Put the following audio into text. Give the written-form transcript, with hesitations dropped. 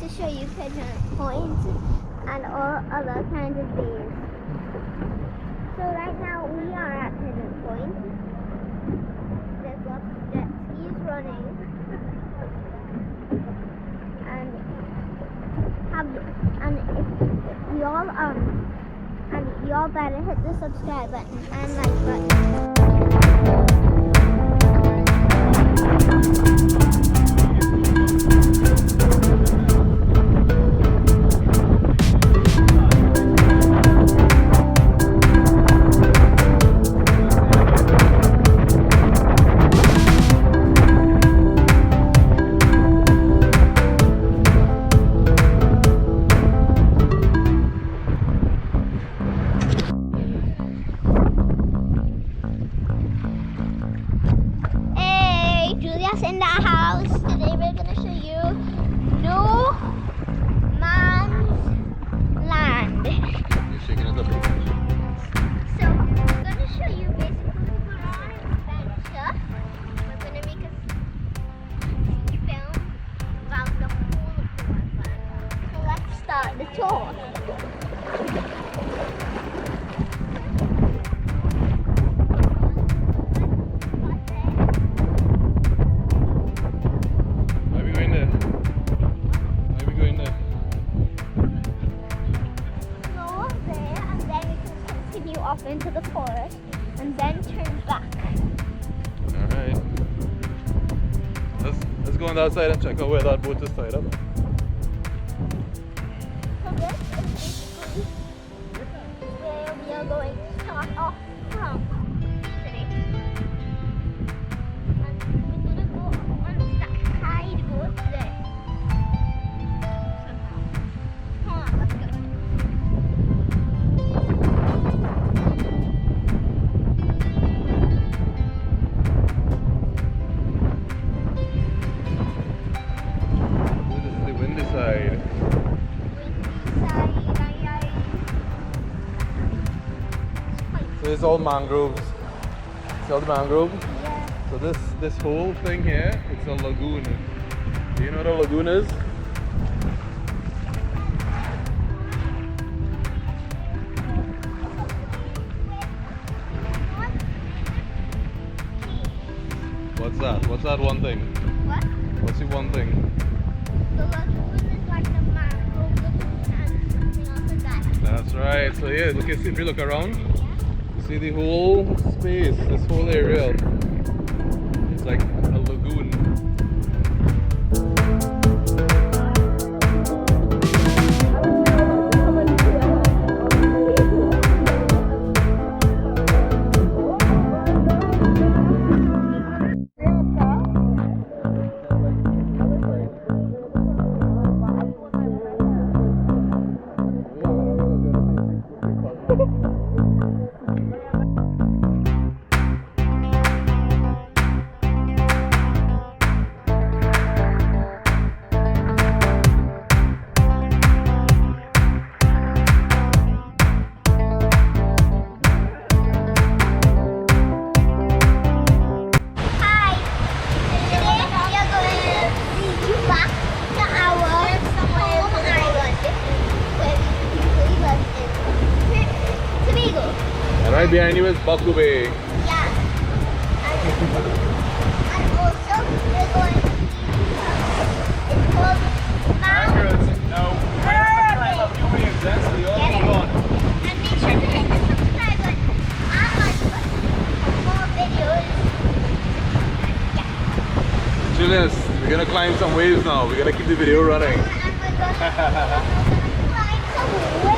to show you pigeon points and all other kinds of bays. So right now we are at Pigeon Point. There's lots of jet skis running. And y'all better hit the subscribe button and like Julius in the house. Today we're gonna show you No Man's Land. You're shaking it up. So I'm gonna show you basically we're on an adventure. We're gonna make a film about the whole of the land. So let's start the tour. Off into the forest and then turn back. Alright. Let's go on the outside and check out where that boat is tied up. So this is basically where we are going to start off from today. And we're gonna go on the side boat today. Somehow. Come on, let's go. So it's all mangroves. See all the mangrove? Yeah. So this whole thing here, it's a lagoon. Do you know what a lagoon is? What's that? What's that one thing? What? What's the one thing? The lagoon is like the mangrove lagoon and something else like that. That's right. So yeah, look, if you look around, you see the whole space, this whole area. It's like a lagoon. Right behind you is Tobago Bay. Yeah. And also we're going to it's called Mount. No. And make sure to hit the subscribe button and like button for more videos. Yeah. Julius, we're gonna climb some waves now. We're gonna keep the video running. And we're gonna climb some waves.